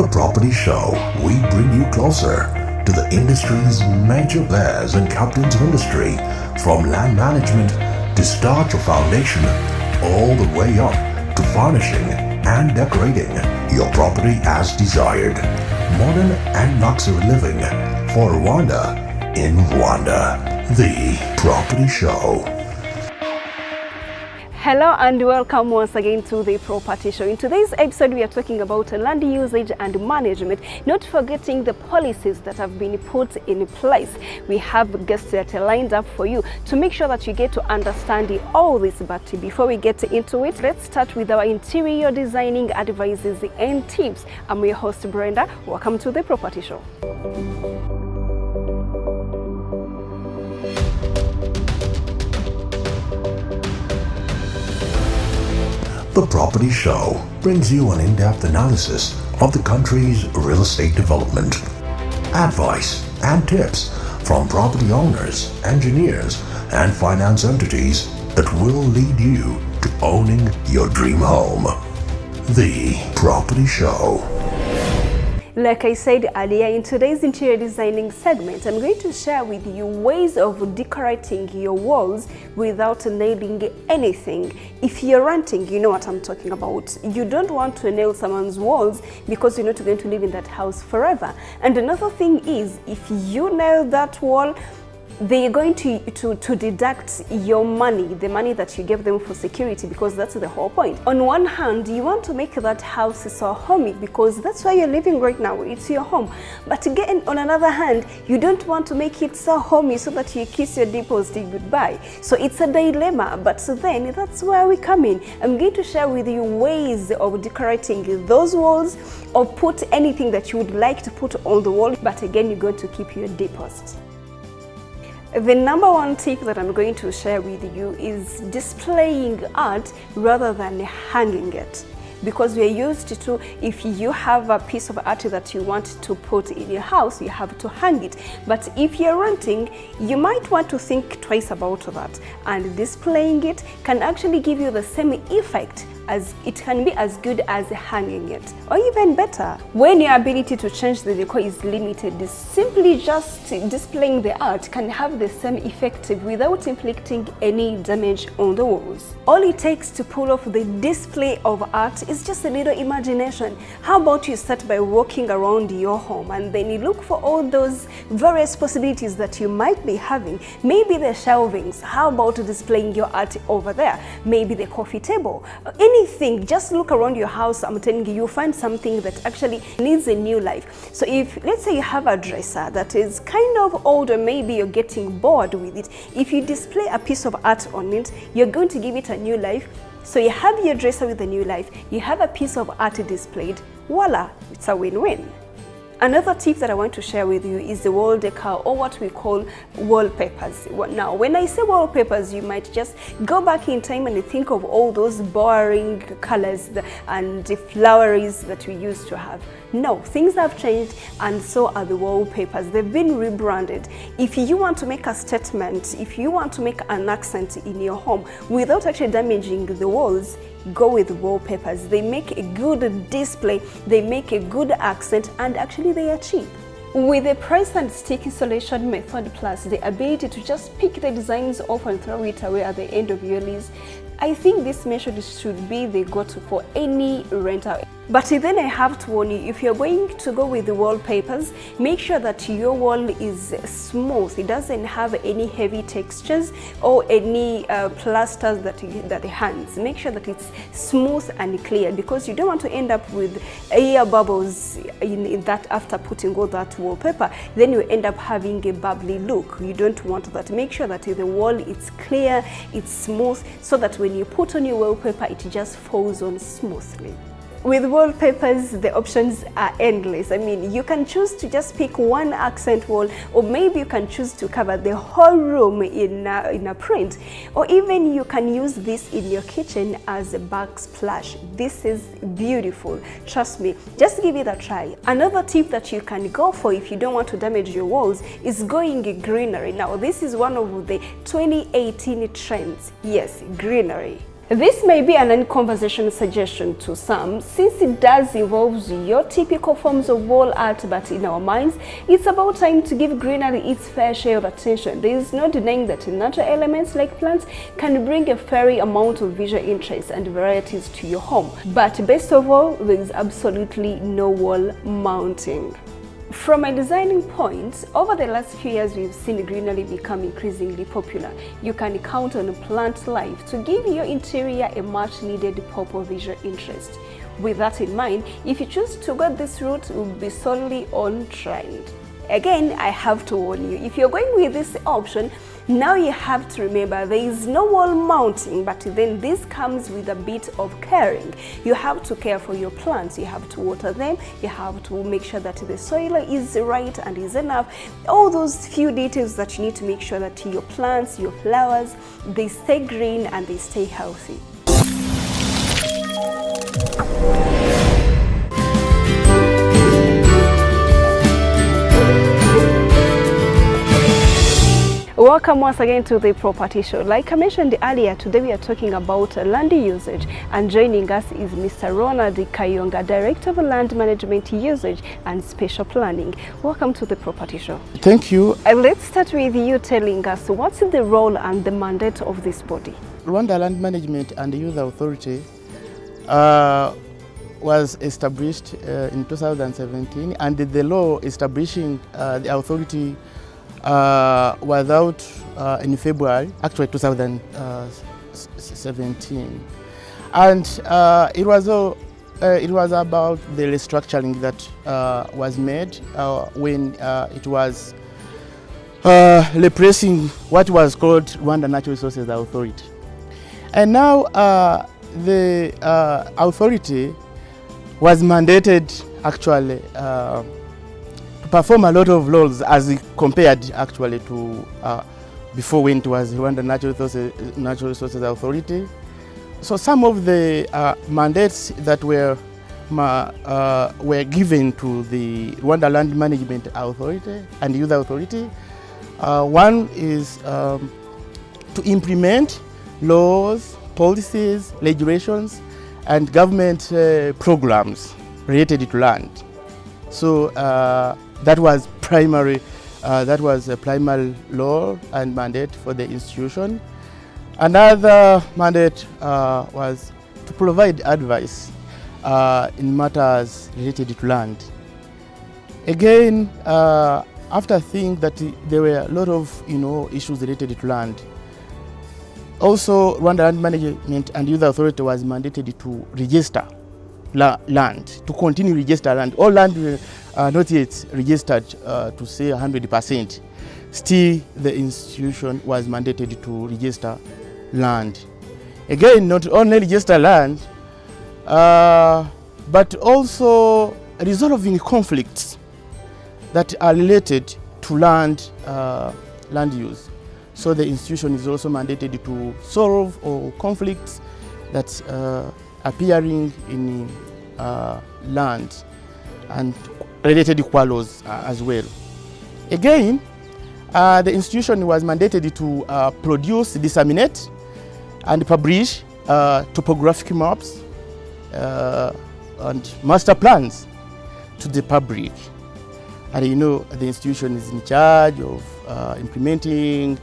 The Property Show, we bring you closer to the industry's major players and captains of industry, from land management to start your foundation, all the way up to furnishing and decorating your property as desired. Modern and luxury living for Rwanda in Rwanda. The Property Show. Hello and welcome once again to the Property Show. In today's episode, we are talking about land usage and management, not forgetting the policies that have been put in place. We have guests that are lined up for you to make sure that you get to understand all this. But before we get into it, let's start with our interior designing advices and tips. I'm your host, Brenda. Welcome to the Property Show. The Property Show brings you an in-depth analysis of the country's real estate development, advice and tips from property owners, engineers, and finance entities that will lead you to owning your dream home. The Property Show. Like I said earlier, in today's interior designing segment, I'm going to share with you ways of decorating your walls without nailing anything. If you're renting, you know what I'm talking about. You don't want to nail someone's walls because you're not going to live in that house forever. And another thing is, if you nail that wall, they're going to deduct your money, the money that you gave them for security, because that's the whole point. On one hand, you want to make that house so homey because that's where you're living right now. It's your home. But again, on another hand, you don't want to make it so homey so that you kiss your deposit goodbye. So it's a dilemma, but then that's where we come in. I'm going to share with you ways of decorating those walls, or put anything that you would like to put on the wall, but again, you're going to keep your deposit. The number one tip that I'm going to share with you is displaying art rather than hanging it. Because we are used to, if you have a piece of art that you want to put in your house, you have to hang it. But if you're renting, you might want to think twice about that. And displaying it can actually give you the same effect, as it can be as good as hanging it, or even better. When your ability to change the decor is limited, simply just displaying the art can have the same effect without inflicting any damage on the walls. All it takes to pull off the display of art is just a little imagination. How about you start by walking around your home and then you look for all those various possibilities that you might be having. Maybe the shelvings. How about displaying your art over there? Maybe the coffee table. Anything, just look around your house. I'm telling you, you'll find something that actually needs a new life. So if, let's say you have a dresser that is kind of old, or maybe you're getting bored with it, if you display a piece of art on it, you're going to give it a new life. So you have your dresser with a new life, you have a piece of art displayed, voila, it's a win-win. Another tip that I want to share with you is the wall decor, or what we call wallpapers. Now, when I say wallpapers, you might just go back in time and think of all those boring colors and the floweries that we used to have. No, things have changed, and so are the wallpapers. They've been rebranded. If you want to make a statement, if you want to make an accent in your home without actually damaging the walls, go with wallpapers. They make a good display, they make a good accent, and actually they are cheap. With the price and stick installation method, plus the ability to just pick the designs off and throw it away at the end of your lease, I think this method should be the go-to for any renter. But then I have to warn you, if you're going to go with the wallpapers, make sure that your wall is smooth. It doesn't have any heavy textures or any plasters that it hangs. Make sure that it's smooth and clear, because you don't want to end up with air bubbles in that after putting all that wallpaper. Then you end up having a bubbly look. You don't want that. Make sure that the wall is clear, it's smooth, so that when you put on your wallpaper, it just falls on smoothly. With wallpapers, the options are endless. I mean, you can choose to just pick one accent wall, or maybe you can choose to cover the whole room in a print, or even you can use this in your kitchen as a backsplash. This is beautiful. Trust me, just give it a try. Another tip that you can go for if you don't want to damage your walls is going greenery. Now, this is one of the 2018 trends. Yes, greenery. This may be an unconventional suggestion to some, since it does involve your typical forms of wall art, but in our minds, it's about time to give greenery its fair share of attention. There is no denying that natural elements like plants can bring a fair amount of visual interest and varieties to your home. But best of all, there is absolutely no wall mounting. From a designing point, over the last few years we've seen greenery become increasingly popular. You can count on plant life to give your interior a much needed pop of visual interest. With that in mind, if you choose to go this route, it will be solely on trend. Again, I have to warn you, if you're going with this option, now you have to remember there is no wall mounting, but then this comes with a bit of caring. You have to care for your plants, you have to water them, you have to make sure that the soil is right and is enough. All those few details that you need to make sure that your plants, your flowers, they stay green and they stay healthy. Welcome once again to the Property Show. Like I mentioned earlier, today we are talking about land usage, and joining us is Mr. Ronald Kayonga, Director of Land Management Usage and Spatial Planning. Welcome to the Property Show. Thank you. Let's start with you telling us what's the role and the mandate of this body. Rwanda Land Management and Youth Authority was established in 2017, and the law establishing the authority was out in February, actually 2017, and it was about the restructuring that was made when it was replacing what was called Rwanda Natural Resources Authority, and now the authority was mandated actually perform a lot of roles as compared actually to before, when it was Rwanda Natural Resources Authority. So some of the mandates that were given to the Rwanda Land Management Authority and Youth Authority. One is to implement laws, policies, regulations, and government programs related to land. So that was primary. That was a primary law and mandate for the institution. Another mandate was to provide advice in matters related to land. Again, after seeing that there were a lot of issues related to land, also Rwanda Land Management and Youth Authority was mandated to register land, to continue register land. All land not yet registered to say 100%. Still, the institution was mandated to register land. Again, not only register land, but also resolving conflicts that are related to land use. So the institution is also mandated to solve all conflicts that's appearing in land and related quarrels as well. Again, the institution was mandated to produce, disseminate, and publish topographic maps and master plans to the public. And the institution is in charge of implementing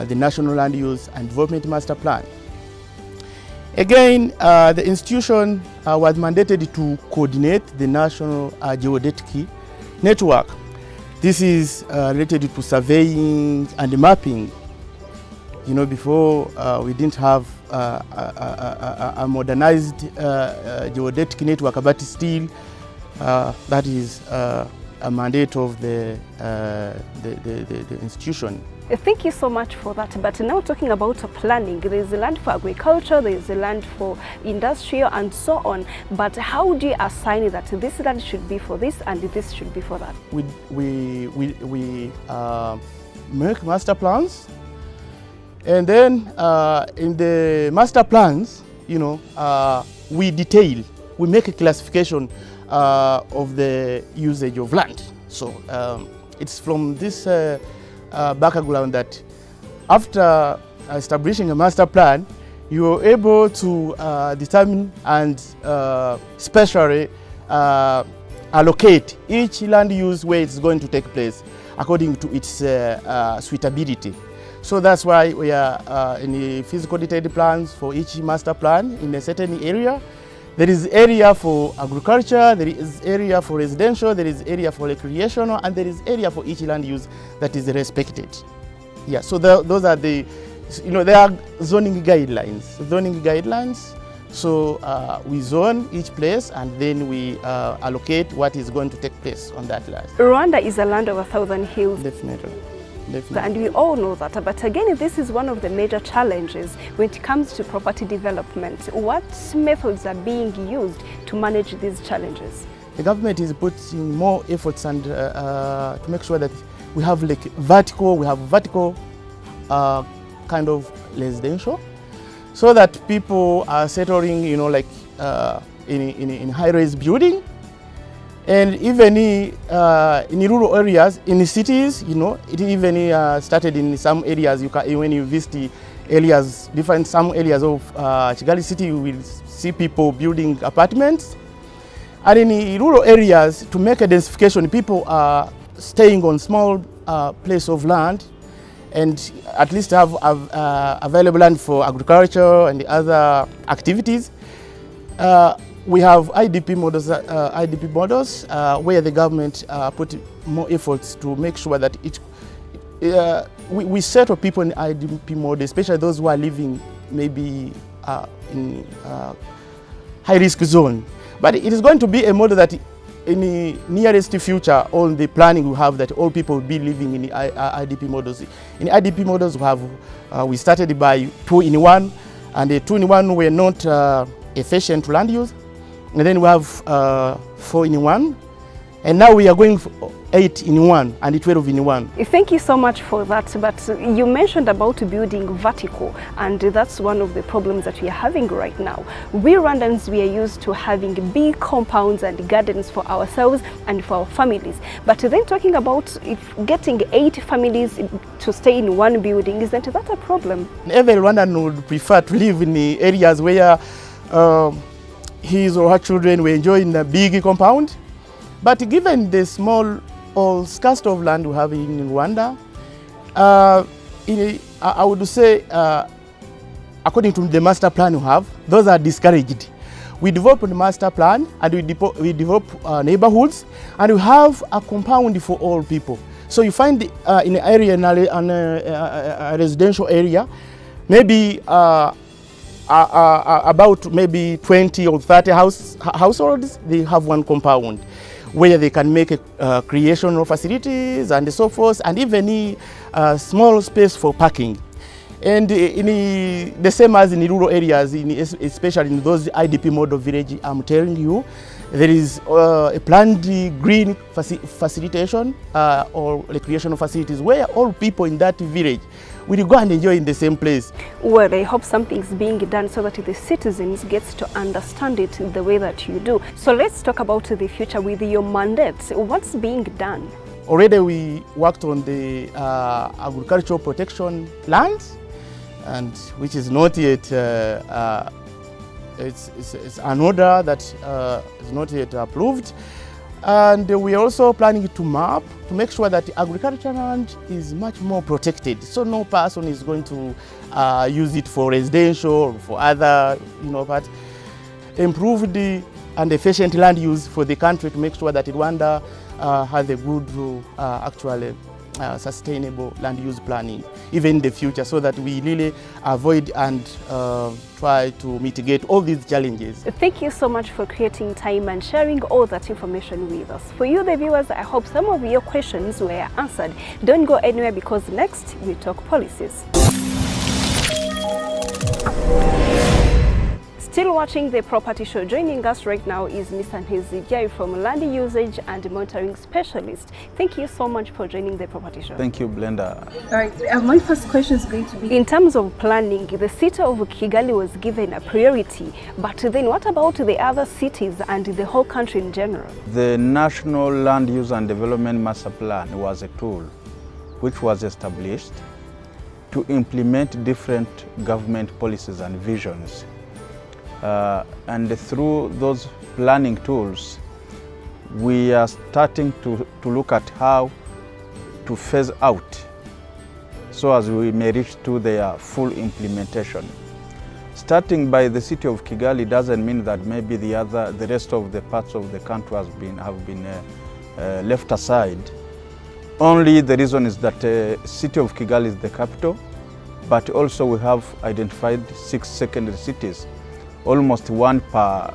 the National Land Use and Development Master Plan. Again, the institution was mandated to coordinate the National Geodetic Network. This is related to surveying and mapping. Before we didn't have a modernized geodetic network, but still that is a mandate of the institution. Thank you so much for that. But now talking about planning, there is a land for agriculture, there is a land for industrial and so on. But how do you assign that this land should be for this and this should be for that? We make master plans, and then in the master plans, we detail, we make a classification of the usage of land. So it's from this background that after establishing a master plan, you are able to determine and specially allocate each land use where it's going to take place according to its suitability. So that's why we are in the physical detailed plans for each master plan in a certain area. There is area for agriculture, there is area for residential, there is area for recreational, and there is area for each land use that is respected. Yeah, so those are the, there are zoning guidelines. So we zone each place and then we allocate what is going to take place on that land. Rwanda is a land of 1,000 hills. Definitely. And we all know that. But again, this is one of the major challenges when it comes to property development. What methods are being used to manage these challenges? The government is putting more efforts and to make sure that we have vertical kind of residential, so that people are settling, in high-rise building. And even in rural areas, in the cities, it even started in some areas. When you visit areas, some areas of Kigali city, you will see people building apartments. And in the rural areas, to make a densification, people are staying on small place of land and at least have available land for agriculture and the other activities. We have IDP models where the government put more efforts to make sure that we settle people in IDP model, especially those who are living maybe in high-risk zone. But it is going to be a model that in the nearest future, all the planning we have that all people will be living in the IDP models. In IDP models, we started by 2-in-1, and the 2-in-1 were not efficient land use. And then we have 4-in-1, and now we are going for 8-in-1 and 12-in-1. Thank you so much for that. But you mentioned about building vertical, and that's one of the problems that we are having right now. We Rwandans, we are used to having big compounds and gardens for ourselves and for our families. But then talking about getting 8 families to stay in one building, isn't that a problem? Every Rwandan would prefer to live in the areas where his or her children were enjoying a big compound. But given the small or scarcity of land we have in Rwanda, I would say, according to the master plan we have, those are discouraged. We develop the master plan and we develop neighborhoods, and we have a compound for all people. So you find in an area, in a residential area, maybe about maybe 20 or 30 households, they have one compound where they can make recreational facilities and so forth, and even a small space for parking. And in the same as in the rural areas, especially in those IDP model village, I'm telling you, there is a planned green facilitation or recreational facilities where all people in that village will go and enjoy in the same place. Well, I hope something's being done so that the citizens get to understand it the way that you do. So let's talk about the future with your mandate. What's being done? Already we worked on the agricultural protection lands, and which is not yet, it's an order that is not yet approved. And we are also planning to map to make sure that agricultural land is much more protected. So no person is going to use it for residential or for other, but improved and efficient land use for the country to make sure that Rwanda has a good, actually sustainable land use planning, even in the future, so that we really avoid and try to mitigate all these challenges. Thank you so much for creating time and sharing all that information with us. For you, the viewers, I hope some of your questions were answered. Don't go anywhere, because next we talk policies. Still watching the property show. Joining us right now is Mr. Nteziryayo from Land Usage and Monitoring Specialist. Thank you so much for joining the property show. Thank you, Brenda. All right, my first question is going to be, in terms of planning, the city of Kigali was given a priority, but then what about the other cities and the whole country in general? The National Land Use and Development Master Plan was a tool which was established to implement different government policies and visions. And through those planning tools, we are starting to look at how to phase out so as we may reach to their full implementation. Starting by the city of Kigali doesn't mean that maybe the rest of the parts of the country have been left aside. Only the reason is that the city of Kigali is the capital, but also we have identified 6 secondary cities, almost one per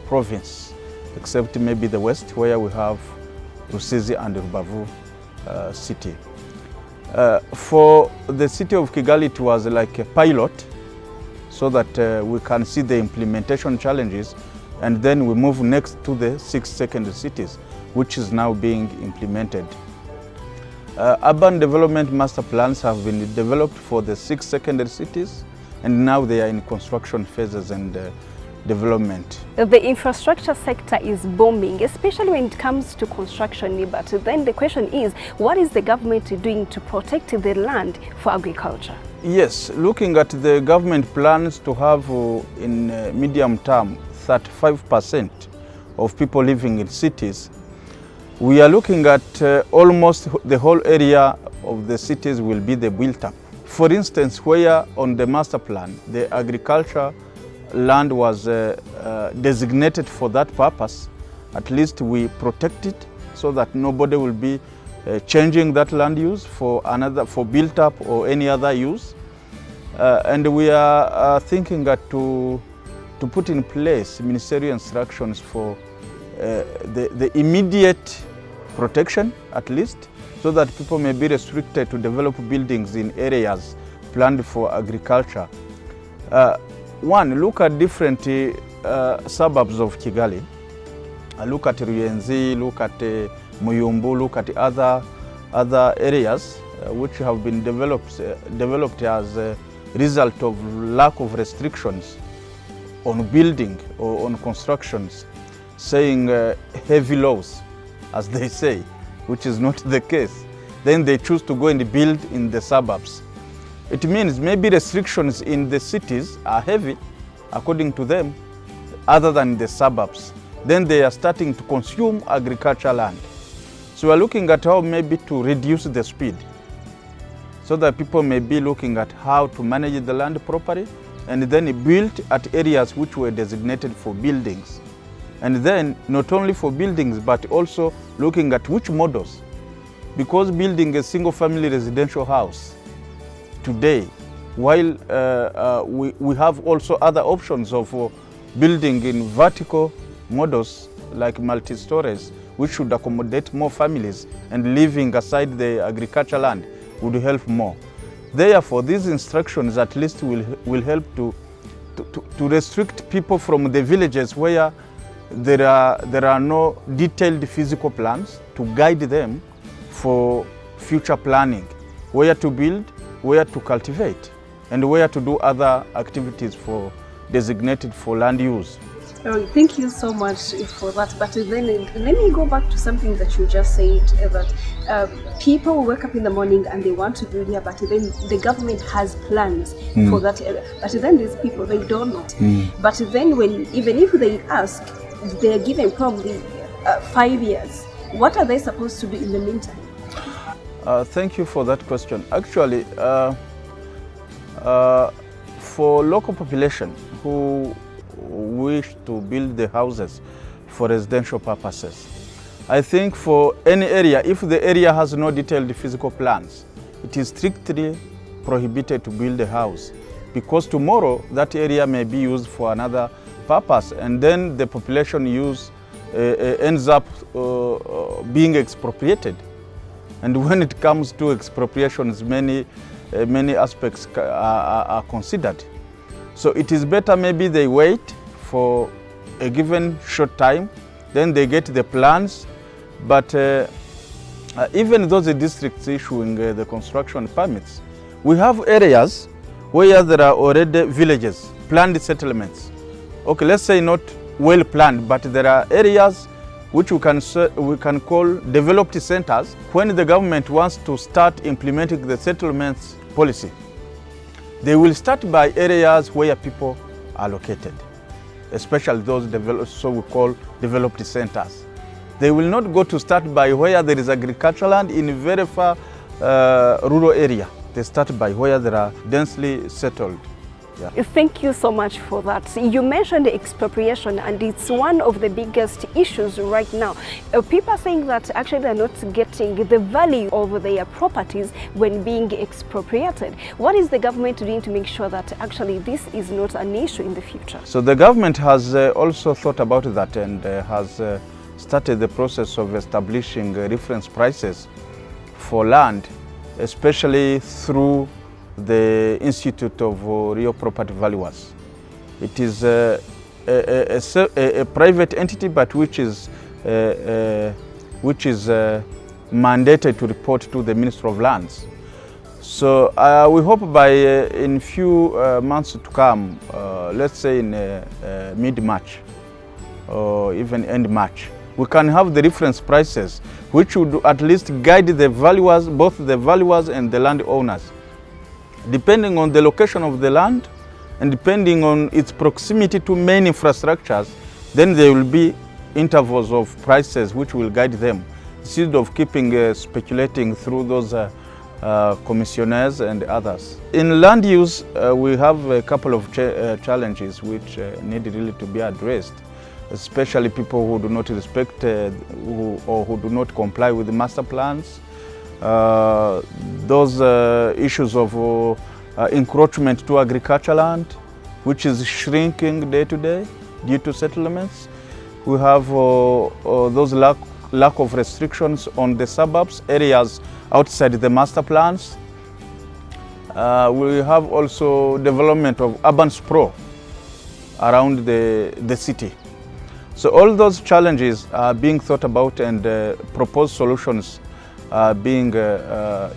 province, except maybe the west, where we have Rusizi and Rubavu city. For the city of Kigali, it was like a pilot, so that we can see the implementation challenges, and then we move next to the 6 secondary cities, which is now being implemented. Urban development master plans have been developed for the 6 secondary cities, and now they are in construction phases and development. The infrastructure sector is booming, especially when it comes to construction. But then the question is, what is the government doing to protect the land for agriculture? Yes, looking at the government plans to have in medium term 35% of people living in cities, we are looking at almost the whole area of the cities will be the built up. For instance, where on the master plan, the agriculture land was designated for that purpose, at least we protect it so that nobody will be changing that land use for built up or any other use. And we are thinking that to put in place ministerial instructions for the immediate protection, at least, so that people may be restricted to develop buildings in areas planned for agriculture. One, look at different suburbs of Kigali. Look at Ruyenzi, look at Muyumbu, look at other areas which have been developed as a result of lack of restrictions on building or on constructions, saying heavy laws, as they say, which is not the case. Then they choose to go and build in the suburbs. It means maybe restrictions in the cities are heavy, according to them, other than the suburbs. Then they are starting to consume agricultural land. So we are looking at how maybe to reduce the speed, so that people may be looking at how to manage the land properly, and then build at areas which were designated for buildings. And then not only for buildings, but also looking at which models. Because building a single family residential house today, while we have also other options of building in vertical models like multi-stories, which should accommodate more families, and living aside the agricultural land would help more. Therefore, these instructions at least will help to restrict people from the villages where there are no detailed physical plans to guide them for future planning, where to build, where to cultivate, and where to do other activities designated for land use. Thank you so much for that. But then let me go back to something that you just said, that people wake up in the morning and they want to build here, but then the government has plans for that area. But then these people, they don't know. But then even if they ask, they're given probably 5 years. What are they supposed to do in the meantime? Thank you for that question. Actually, for local population who wish to build the houses for residential purposes, I think for any area, if the area has no detailed physical plans, it is strictly prohibited to build a house, because tomorrow that area may be used for another purpose, and then the population ends up being expropriated. And when it comes to expropriations, many aspects are considered. So it is better maybe they wait for a given short time, then they get the plans. But even those districts issuing the construction permits, we have areas where there are already villages, planned settlements. Okay, let's say not well planned, but there are areas which we can call developed centers. When the government wants to start implementing the settlements policy. They will start by areas where people are located, especially those so we call developed centers. They will not go to start by where there is agricultural land in very far rural area. They start by where there are densely settled. Yeah. Thank you so much for that. You mentioned expropriation, and it's one of the biggest issues right now. People are saying that actually they're not getting the value of their properties when being expropriated. What is the government doing to make sure that actually this is not an issue in the future? So the government has also thought about that and has started the process of establishing reference prices for land, especially through the Institute of Real Property Valuers. It is a private entity, but which is mandated to report to the Ministry of Lands. So we hope by in few months to come, let's say in mid-March or even end March, we can have the reference prices, which would at least guide the valuers, both the valuers and the landowners. Depending on the location of the land and depending on its proximity to main infrastructures, then there will be intervals of prices which will guide them, instead of keeping speculating through those commissioners and others. In land use, we have a couple of challenges which need really to be addressed, especially people who do not respect or who do not comply with the master plans. Those issues of encroachment to agricultural land, which is shrinking day to day due to settlements. We have those lack of restrictions on the suburbs, areas outside the master plans. We have also development of urban sprawl around the city. So all those challenges are being thought about, and proposed solutions are being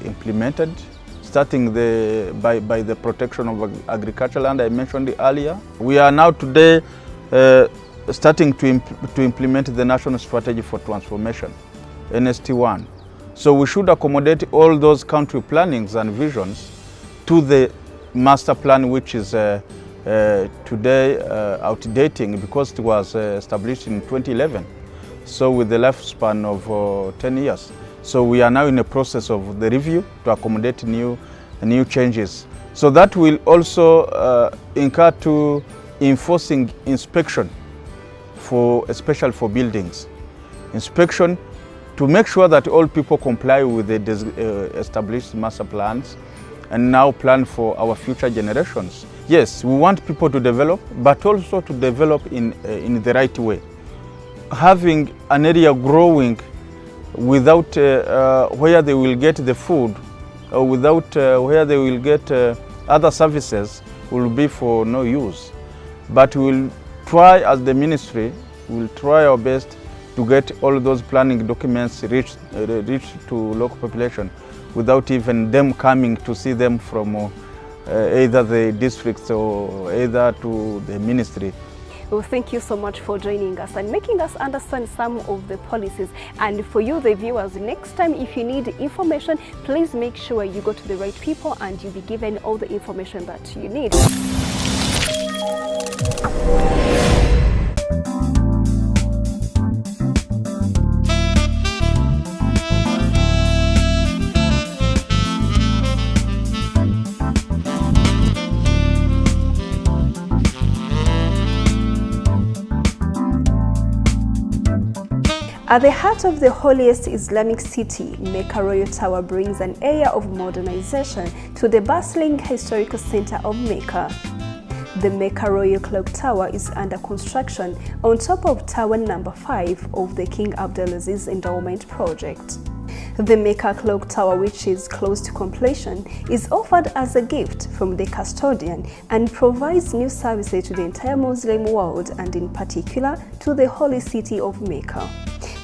implemented, starting by the protection of agricultural land I mentioned earlier. We are now today starting to implement the National Strategy for Transformation, NST1. So we should accommodate all those country plannings and visions to the master plan, which is today outdating because it was established in 2011. So with the lifespan of 10 years. So we are now in a process of the review to accommodate new changes. So that will also incur to enforcing inspection especially for buildings. Inspection to make sure that all people comply with the established master plans and now plan for our future generations. Yes, we want people to develop, but also to develop in the right way. Having an area growing without where they will get the food, or without where they will get other services, will be for no use. But we'll try, as the ministry, we'll try our best to get all those planning documents reach to local population without even them coming to see them from either the districts or either to the ministry. Well, thank you so much for joining us and making us understand some of the policies. And for you, the viewers, next time if you need information, please make sure you go to the right people and you'll be given all the information that you need. At the heart of the holiest Islamic city, MECCA Royal Tower brings an air of modernization to the bustling historical center of Mecca. The MECCA Royal Clock Tower is under construction on top of Tower number 5 of the King Abdulaziz Endowment Project. The MECCA Clock Tower, which is close to completion, is offered as a gift from the custodian and provides new services to the entire Muslim world and in particular to the holy city of Mecca.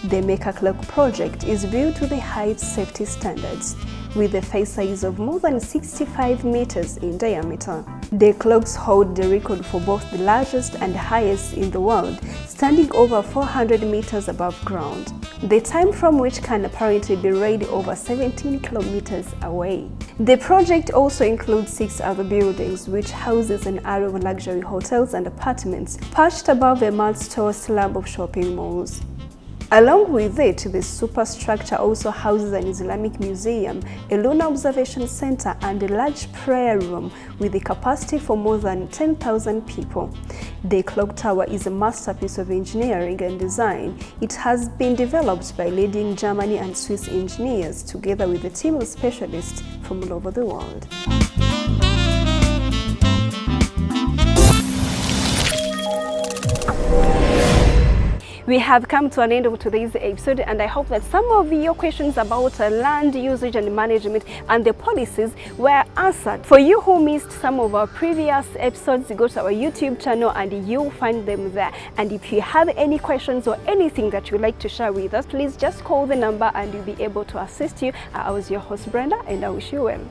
The MECCA Clock project is built to the highest safety standards, with a face size of more than 65 meters in diameter. The clocks hold the record for both the largest and highest in the world, standing over 400 meters above ground. The time from which can apparently be read over 17 kilometers away. The project also includes 6 other buildings, which houses an array of luxury hotels and apartments perched above a multi-story slab of shopping malls. Along with it, the superstructure also houses an Islamic museum, a lunar observation center, and a large prayer room with a capacity for more than 10,000 people. The clock tower is a masterpiece of engineering and design. It has been developed by leading German and Swiss engineers together with a team of specialists from all over the world. We have come to an end of today's episode, and I hope that some of your questions about land usage and management and the policies were answered. For you who missed some of our previous episodes, go to our YouTube channel and you'll find them there. And if you have any questions or anything that you'd like to share with us, please just call the number and we'll be able to assist you. I was your host Brenda, and I wish you well.